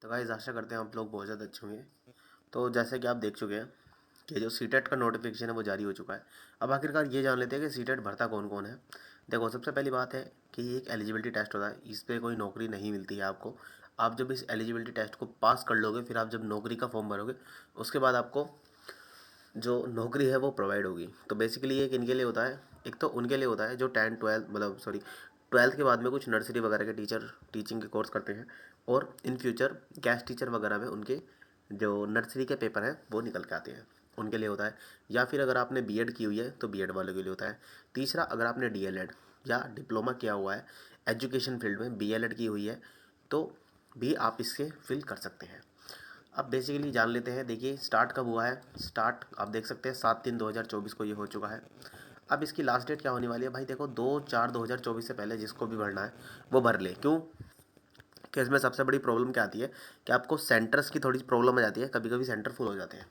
तो गाइस आशा करते हैं आप लोग बहुत ज़्यादा अच्छे होंगे। तो जैसे कि आप देख चुके हैं कि जो सीटेट का नोटिफिकेशन है वो जारी हो चुका है। अब आखिरकार ये जान लेते हैं कि सीटेट भरता कौन कौन है। देखो, सबसे पहली बात है कि ये एक एलिजिबिलिटी टेस्ट होता है। इस पर कोई नौकरी नहीं मिलती है आपको। आप जब इस एलिजिबिलिटी टेस्ट को पास कर लोगे, फिर आप जब नौकरी का फॉर्म भरोगे, उसके बाद आपको जो नौकरी है वो प्रोवाइड होगी। तो बेसिकली ये किन के लिए होता है? एक तो उनके लिए होता है जो 10 12 मतलब सॉरी 12th के बाद में कुछ नर्सरी वगैरह के टीचिंग के कोर्स करते हैं, और इन फ्यूचर गैस टीचर वगैरह में उनके जो नर्सरी के पेपर हैं वो निकल के आते हैं, उनके लिए होता है। या फिर अगर आपने बीएड की हुई है तो बीएड वालों के लिए होता है। तीसरा, अगर आपने डीएलएड या डिप्लोमा किया हुआ है एजुकेशन फील्ड में, बीएलएड की हुई है, तो भी आप इससे फिल कर सकते हैं। अब बेसिकली जान लेते हैं। देखिए, स्टार्ट कब हुआ है। स्टार्ट आप देख सकते हैं 7/3/2024 को ये हो चुका है। अब इसकी लास्ट डेट क्या होने वाली है भाई? देखो, 2/4/2024 से पहले जिसको भी भरना है वो भर ले। क्यों कि इसमें सबसे बड़ी प्रॉब्लम क्या आती है कि आपको सेंटर्स की थोड़ी प्रॉब्लम आ जाती है, कभी कभी सेंटर फुल हो जाते हैं।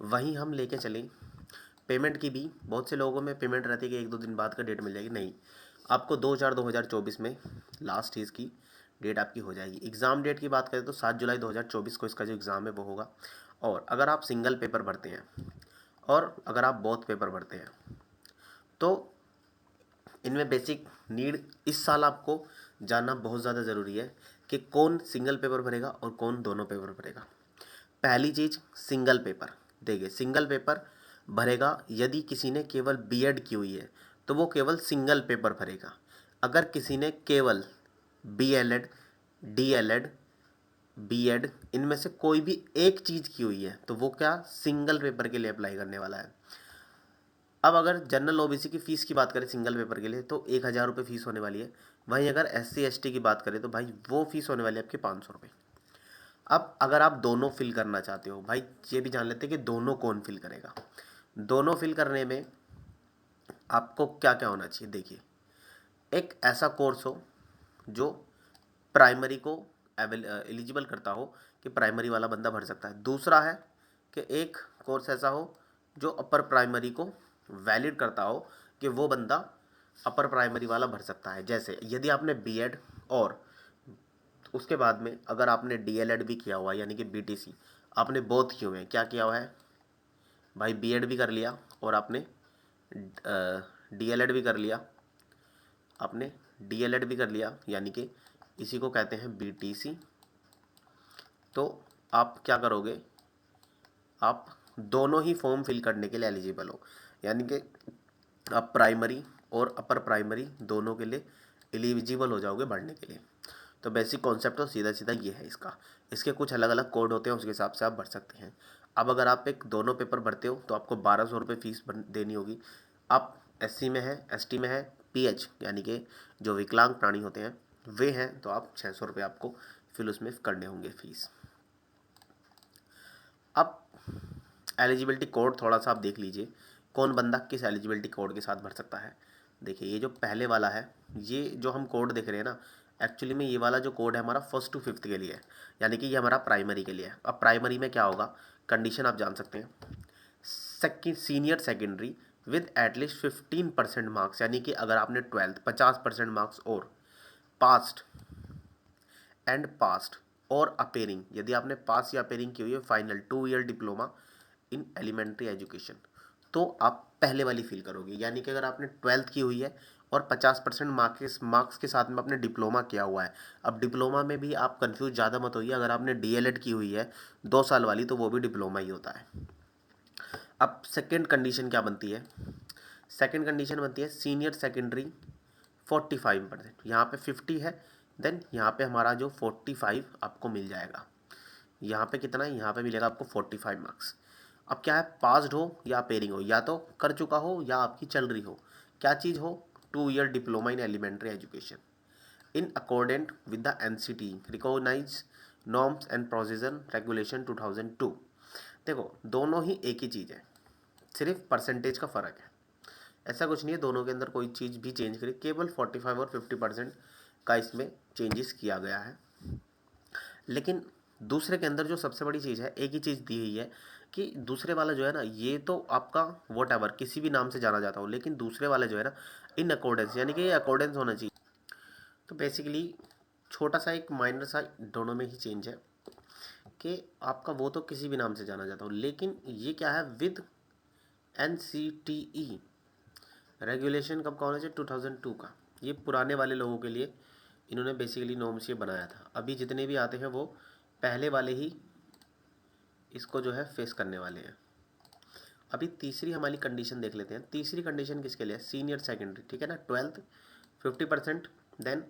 वहीं हम लेके चलें पेमेंट की भी। बहुत से लोगों में पेमेंट रहती है कि 1 2 दिन बाद का डेट मिल जाएगी। नहीं, आपको 2/4/2024 में लास्ट चीज़ की डेट आपकी हो जाएगी। एग्ज़ाम डेट की बात करें तो 7 जुलाई 2024 को इसका जो एग्ज़ाम है वो होगा। और अगर आप सिंगल पेपर भरते हैं और अगर आप बोथ पेपर भरते हैं तो इनमें बेसिक नीड इस साल आपको जानना बहुत ज़्यादा ज़रूरी है कि कौन सिंगल पेपर भरेगा और कौन दोनों पेपर भरेगा। पहली चीज़, सिंगल पेपर। देखिए, सिंगल पेपर भरेगा यदि किसी ने केवल बीएड की हुई है तो वो केवल सिंगल पेपर भरेगा। अगर किसी ने केवल बीएलएड, डीएलएड, बीएड इनमें से कोई भी एक चीज़ की हुई है तो वो क्या सिंगल पेपर के लिए अप्लाई करने वाला है। अब अगर जनरल ओबीसी की फ़ीस की बात करें सिंगल पेपर के लिए तो 1,000 रुपये फ़ीस होने वाली है। वहीं अगर एससी एसटी की बात करें तो भाई वो फ़ीस होने वाली है आपकी 500 रुपये। अब अगर आप दोनों फिल करना चाहते हो भाई, ये भी जान लेते हैं कि दोनों कौन फिल करेगा। दोनों फिल करने में आपको क्या क्या होना चाहिए। देखिए, एक ऐसा कोर्स हो जो प्राइमरी को एलिजिबल करता हो कि प्राइमरी वाला बंदा भर सकता है। दूसरा है कि एक कोर्स ऐसा हो जो अपर प्राइमरी को वैलिड करता हो कि वो बंदा अपर प्राइमरी वाला भर सकता है। जैसे यदि आपने बीएड और उसके बाद में अगर आपने डीएलएड भी किया हुआ है यानी कि बीटीसी, आपने बोथ किए हुए हैं। क्या किया हुआ है भाई? बीएड भी कर लिया और आपने डीएलएड भी कर लिया। आपने डीएलएड भी कर लिया यानी कि इसी को कहते हैं बीटीसी। तो आप क्या करोगे? आप दोनों ही फॉर्म फिल करने के लिए एलिजिबल हो, यानी कि आप प्राइमरी और अपर प्राइमरी दोनों के लिए एलिजिबल हो जाओगे भरने के लिए। तो बेसिक कॉन्सेप्ट तो सीधा सीधा ये है इसका। इसके कुछ अलग अलग कोड होते हैं, उसके हिसाब से आप भर सकते हैं। अब अगर आप एक दोनों पेपर भरते हो तो आपको 1,200 रुपये फ़ीस देनी होगी। आप एससी में है, एसटी में है, पीएच यानी कि जो विकलांग प्राणी होते हैं वे हैं, तो आप 600 रुपये आपको फिर उसमें करने होंगे फ़ीस। अब एलिजिबिलिटी कोड थोड़ा सा आप देख लीजिए, कौन बंदा किस एलिजिबिलिटी कोड के साथ भर सकता है। देखिए, ये जो पहले वाला है, ये जो हम कोड देख रहे हैं ना, एक्चुअली में ये वाला जो कोड है हमारा 1st to 5th के लिए है, यानी कि ये हमारा प्राइमरी के लिए है। अब प्राइमरी में क्या होगा, कंडीशन आप जान सकते हैं। Senior secondary with at least 15% marks, यानी कि अगर आपने 12th 50% मार्क्स और पास्ट एंड पास्ट और अपेयरिंग, यदि आपने पास या अपेयरिंग की हुई है final 2 year diploma in elementary education, तो आप पहले वाली फील करोगे। यानी कि अगर आपने 12th की हुई है और 50% मार्क्स के साथ में आपने डिप्लोमा किया हुआ है। अब डिप्लोमा में भी आप कंफ्यूज ज़्यादा मत होइए, अगर आपने डीएलएड की हुई है 2 साल वाली तो वो भी डिप्लोमा ही होता है। अब सेकेंड कंडीशन क्या बनती है? सेकेंड कंडीशन बनती है सीनियर सेकेंडरी 45%। यहाँ पे 50 है, देन यहाँ पे हमारा जो 45 आपको मिल जाएगा। यहाँ पे कितना है? यहाँ पे मिलेगा आपको 45 मार्क्स। अब क्या है, पास्ड हो या पेयरिंग हो, या तो कर चुका हो या आपकी चल रही हो। क्या चीज़ हो? 2 year diploma in elementary education in accordance with the NCT recognized norms and procedure regulation 2002। देखो, दोनों ही एक ही चीज़ है, सिर्फ परसेंटेज का फ़र्क है। ऐसा कुछ नहीं है, दोनों के अंदर कोई चीज़ भी चेंज करी, केवल 45 और 50% का इसमें चेंजेस किया गया है। लेकिन दूसरे के अंदर जो सबसे बड़ी चीज़ है, एक ही चीज़ दी हुई है कि दूसरे वाला जो है ना, ये तो आपका वॉट एवर किसी भी नाम से जाना जाता हो, लेकिन दूसरे वाला जो है ना इन अकॉर्डेंस, यानी कि ये अकॉर्डेंस होना चाहिए। तो बेसिकली छोटा सा एक माइनर सा दोनों में ही चेंज है। कि आपका वो तो किसी भी नाम से जाना जाता हो, लेकिन ये क्या है, विद NCTE रेगुलेशन कब का होना चाहिए, 2002 का। ये पुराने वाले लोगों के लिए इन्होंने बेसिकली नॉर्म्स ये बनाया था। अभी जितने भी आते हैं वो पहले वाले ही इसको जो है फेस करने वाले हैं। अभी तीसरी हमारी कंडीशन देख लेते हैं। तीसरी कंडीशन किसके लिए, सीनियर सेकेंडरी, ठीक है ना, 12th 50%। देन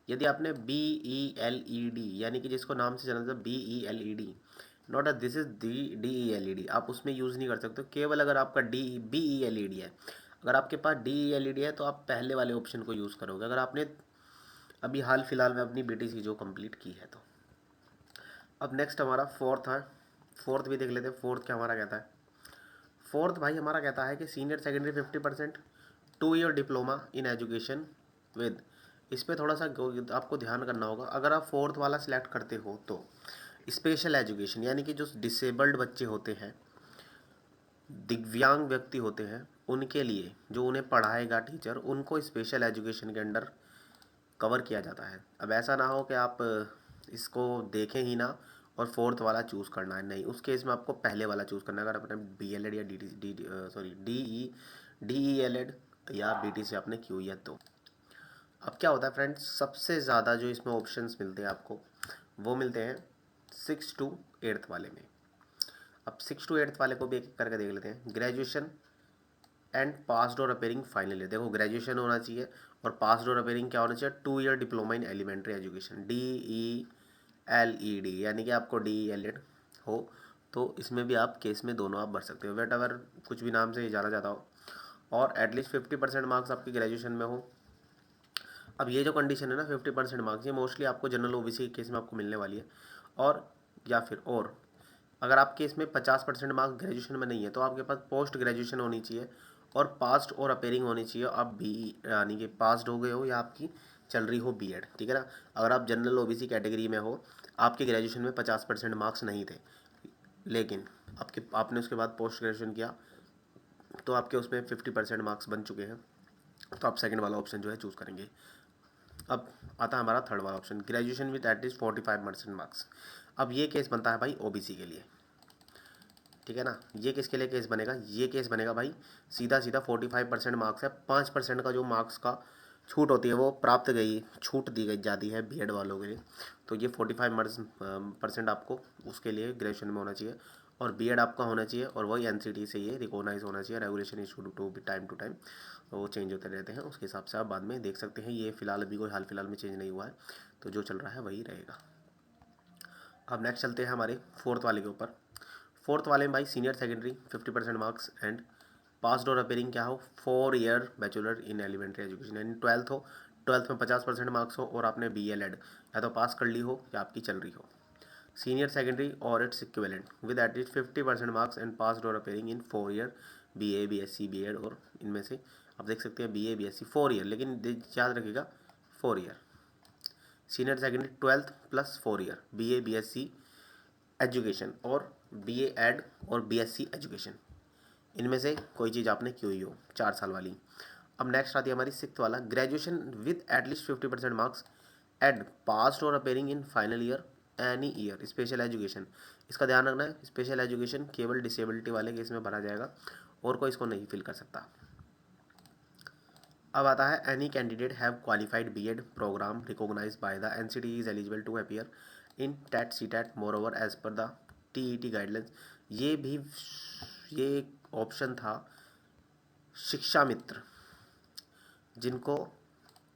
यदि आपने BELED यानी कि जिसको नाम से जाना था BELED, not a this is DELED, आप उसमें यूज़ नहीं कर सकते, केवल अगर आपका BELED है। अगर आपके पास DELED है तो आप पहले वाले ऑप्शन को यूज़ करोगे, अगर आपने अभी हाल फिलहाल में अपनी BTC जो कंप्लीट की है तो। अब नेक्स्ट हमारा फोर्थ है, फोर्थ भी देख लेते हैं। फोर्थ क्या हमारा कहता है, फोर्थ भाई हमारा कहता है कि senior secondary 50%, 2 year diploma in education with, इस पर थोड़ा सा आपको ध्यान करना होगा। अगर आप फोर्थ वाला सिलेक्ट करते हो तो स्पेशल एजुकेशन यानी कि जो डिसेबल्ड बच्चे होते हैं, दिव्यांग व्यक्ति होते हैं, उनके लिए जो उन्हें पढ़ाएगा टीचर, उनको स्पेशल एजुकेशन के अंडर कवर किया जाता है। अब ऐसा ना हो कि आप इसको देखें ही ना और फोर्थ वाला चूज़ करना है, नहीं, उस केस में आपको पहले वाला चूज़ करना है। अगर आपने BLED या DELED या BTC आपने की हुई है तो। अब क्या होता है फ्रेंड्स, सबसे ज़्यादा जो इसमें ऑप्शंस मिलते हैं आपको, वो मिलते हैं 6 to 8th वाले में। अब 6 to 8th वाले को भी एक एक करके देख लेते हैं। ग्रेजुएशन एंड पास्ड और अपेयरिंग फाइनल ईयर, देखो ग्रेजुएशन होना चाहिए और पास्ड और अपेयरिंग क्या होना चाहिए, 2 year diploma in elementary education, DELED, यानी कि आपको DELED हो तो इसमें भी आप केस में दोनों आप भर सकते हो, वेट एवर कुछ भी नाम से ये जाना जाता हो, और एटलीस्ट 50% मार्क्स आपकी ग्रेजुएशन में हो। अब ये जो कंडीशन है ना 50% मार्क्स, ये मोस्टली आपको जनरल OBC के केस में आपको मिलने वाली है। और या फिर और अगर आपके इसमें 50% मार्क्स ग्रेजुएशन में नहीं है तो आपके पास पोस्ट ग्रेजुएशन होनी चाहिए और पास्ट और अपेयरिंग होनी चाहिए। आप बी यानी कि पास्ड हो गए हो या आपकी चल रही हो B.Ed, ठीक है ना। अगर आप जनरल OBC कैटेगरी में हो, आपके ग्रेजुएशन में 50% मार्क्स नहीं थे, लेकिन आपने उसके बाद पोस्ट ग्रेजुएशन किया तो आपके उसमें 50% मार्क्स बन चुके हैं, तो आप सेकंड वाला ऑप्शन जो है चूज़ करेंगे। अब आता है हमारा थर्ड वाला option, graduation with at least 45% marks. अब ये केस बनता है भाई OBC के लिए, ठीक है ना। ये किसके लिए केस बनेगा, ये केस बनेगा भाई सीधा सीधा 45% मार्क्स है, 5% का जो मार्क्स का छूट होती है वो प्राप्त गई छूट दी गई जाती है B.Ed वालों के लिए। तो ये 45% आपको उसके लिए ग्रेजुएशन में होना चाहिए और B.Ed आपका होना चाहिए, और वही NCT से ये रिकॉग्नाइज होना चाहिए। Regulation issue to time to time वो चेंज होते रहते हैं, उसके हिसाब से आप बाद में देख सकते हैं। ये फिलहाल अभी कोई हाल फिलहाल में चेंज नहीं हुआ है, तो जो चल रहा है वही रहेगा। अब नेक्स्ट चलते हैं हमारे फोर्थ वाले के ऊपर। फोर्थ वाले में भाई senior secondary 50% marks and passed और अपेयरिंग क्या हो, 4 year bachelor in elementary education, यानी 12th हो, 12th में 50% मार्क्स हो और आपने BLED या तो पास कर ली हो या आपकी चल रही हो। सीनियर सेकेंडरी और it's equivalent with at least 50% marks and passed और appearing in 4 year BA BSc B.Ed, और इनमें से आप देख सकते हैं BA BSc 4 ईयर, लेकिन याद रखिएगा 4 year. Senior secondary 12th plus 4 year BA BSc education और BA.Ed और BSc एजुकेशन, इनमें से कोई चीज़ आपने की हुई हो 4 साल वाली। अब नेक्स्ट आती है हमारी सिक्स्थ वाला, graduation with at least 50% marks and passed और appearing in final year any year special education. इसका ध्यान रखना है, स्पेशल एजुकेशन केवल डिसेबिलिटी वाले केस में भरा जाएगा और कोई इसको नहीं फिल कर सकता। अब आता है any candidate have qualified B.Ed programme recognised by the NCT is eligible to appear in TET CTET moreover as per the TET guidelines. ये एक ऑप्शन था शिक्षा मित्र, जिनको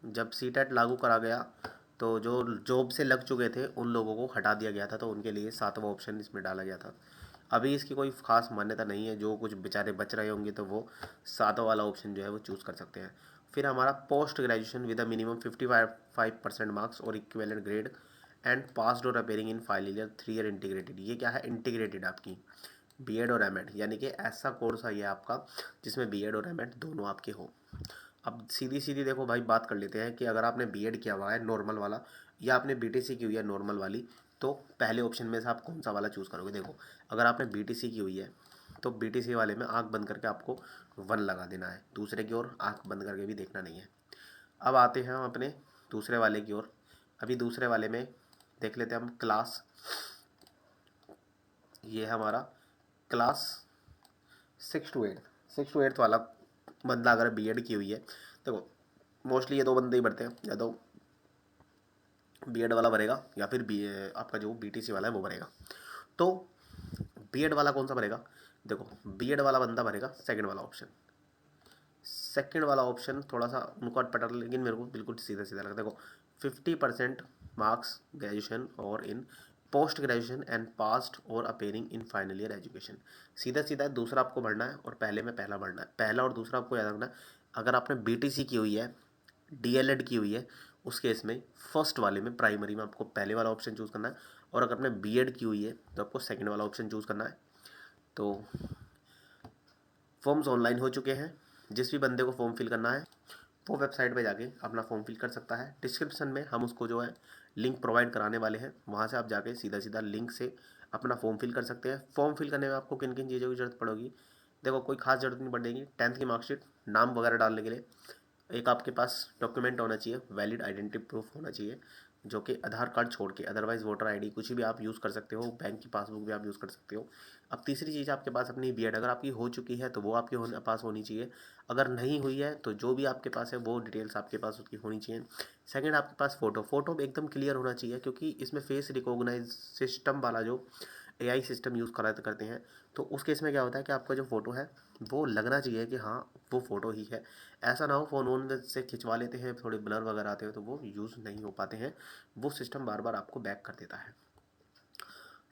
जब CTET लागू करा गया तो जो जॉब से लग चुके थे उन लोगों को हटा दिया गया था, तो उनके लिए 7वां ऑप्शन इसमें डाला गया था। अभी इसकी कोई खास मान्यता नहीं है, जो कुछ बेचारे बच रहे होंगे तो वो 7वां वाला ऑप्शन जो है वो चूज़ कर सकते हैं। फिर हमारा post graduation with a minimum 55% marks और इक्विवेलेंट ग्रेड एंड पास्ड और appearing in final year 3 year integrated. ये क्या है, इंटीग्रेटेड आपकी B.Ed और M.Ed, यानी कि ऐसा कोर्स है ये आपका जिसमें B.Ed और M.Ed दोनों आपके हो। अब सीधी सीधी देखो भाई बात कर लेते हैं कि अगर आपने B.Ed किया हुआ है नॉर्मल वाला या आपने BTC की हुई है नॉर्मल वाली, तो पहले ऑप्शन में से आप कौन सा वाला चूज़ करोगे। देखो अगर आपने BTC की हुई है तो BTC वाले में आंख बंद करके आपको 1 लगा देना है, दूसरे की ओर आंख बंद करके भी देखना नहीं है। अब आते हैं हम अपने दूसरे वाले की ओर। अभी दूसरे वाले में देख लेते हैं हम ये है हमारा क्लास 6 to 8 वाला बंदा अगर बीएड की हुई है, देखो मोस्टली ये दो बंदे ही बढ़ते हैं, या तो बीएड वाला भरेगा या फिर बी आपका जो बीटीसी वाला है वो भरेगा। तो बीएड वाला कौन सा भरेगा, देखो बीएड वाला बंदा भरेगा सेकंड वाला ऑप्शन। सेकंड वाला ऑप्शन थोड़ा सा उनको अटपटा, लेकिन मेरे को बिल्कुल सीधा सीधा लगता है। देखो 50% मार्क्स ग्रेजुएशन और इन पोस्ट ग्रेजुएशन एंड पास्ट और appearing in final year education. सीधा सीधा दूसरा आपको भरना है और पहले में पहला भरना है। पहला और दूसरा आपको याद रखना है। अगर आपने बीटीसी की हुई है, डीएलएड की हुई है, उस केस में फर्स्ट वाले में प्राइमरी में आपको पहले वाला ऑप्शन चूज़ करना है, और अगर आपने बीएड की हुई है तो आपको सेकंड वाला ऑप्शन चूज़ करना है। तो फॉर्म्स ऑनलाइन हो चुके हैं। जिस भी बंदे को फॉर्म फिल करना है वो वेबसाइट पे जाके अपना फॉर्म फिल कर सकता है। डिस्क्रिप्शन में हम उसको जो है लिंक प्रोवाइड कराने वाले हैं, वहाँ से आप जाके सीधा सीधा लिंक से अपना फॉर्म फिल कर सकते हैं। फॉर्म फिल करने में आपको किन किन चीज़ों की ज़रूरत पड़ेगी, देखो कोई खास ज़रूरत नहीं पड़ेगी। 10th की मार्कशीट, नाम वगैरह डालने के लिए एक आपके पास डॉक्यूमेंट होना चाहिए, वैलिड आइडेंटिटी प्रूफ होना चाहिए, जो कि आधार कार्ड छोड़ के, अदरवाइज़ वोटर आईडी कुछ भी आप यूज़ कर सकते हो, बैंक की पासबुक भी आप यूज़ कर सकते हो। अब तीसरी चीज़ आपके पास अपनी बीएड अगर आपकी हो चुकी है तो वो आपके पास होनी चाहिए। अगर नहीं हुई है तो जो भी आपके पास है वो डिटेल्स आपके पास उसकी होनी चाहिए। सेकंड आपके पास फ़ोटो एकदम क्लियर होना चाहिए, क्योंकि इसमें फेस रिकॉग्नाइज सिस्टम वाला जो एआई सिस्टम यूज़ करते हैं, तो उस केस में क्या होता है कि आपका जो फ़ोटो है वो लगना चाहिए कि हाँ वो फ़ोटो ही है। ऐसा ना हो फ़ोन वोन से खिंचवा लेते हैं, थोड़े ब्लर वगैरह आते हैं तो वो यूज़ नहीं हो पाते हैं, वो सिस्टम बार बार आपको बैक कर देता है।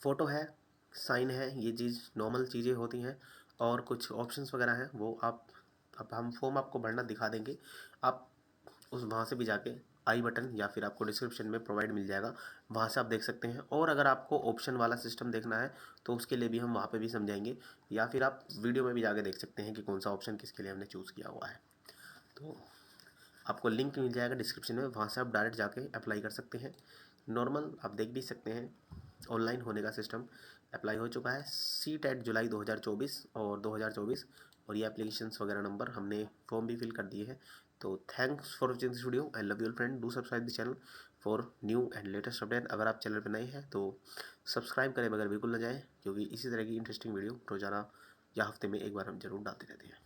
फ़ोटो है, साइन है, ये चीज़ नॉर्मल चीज़ें होती हैं। और कुछ ऑप्शंस वगैरह हैं वो आप, अब हम फॉर्म आपको भरना दिखा देंगे, आप उस वहाँ से भी जाके आई बटन या फिर आपको डिस्क्रिप्शन में प्रोवाइड मिल जाएगा, वहाँ से आप देख सकते हैं। और अगर आपको ऑप्शन वाला सिस्टम देखना है तो उसके लिए भी हम वहाँ पे भी समझाएंगे, या फिर आप वीडियो में भी जाके देख सकते हैं कि कौन सा ऑप्शन किसके लिए हमने चूज़ किया हुआ है। तो आपको लिंक मिल जाएगा डिस्क्रिप्शन में, वहाँ से आप डायरेक्ट जाके अप्लाई कर सकते हैं। नॉर्मल आप देख भी सकते हैं, ऑनलाइन होने का सिस्टम अप्लाई हो चुका है। CTET जुलाई 2024 और 2024, और ये एप्लीकेशंस वगैरह नंबर हमने फॉर्म भी फिल कर दिए हैं। तो thanks for watching this video, I love you friend, do subscribe the channel for new and latest update. अगर आप चैनल पर नए हैं तो सब्सक्राइब करें बगैर बिल्कुल ना जाएँ, क्योंकि इसी तरह की इंटरेस्टिंग वीडियो रोज़ाना या हफ्ते में एक बार हम जरूर डालते रहते हैं।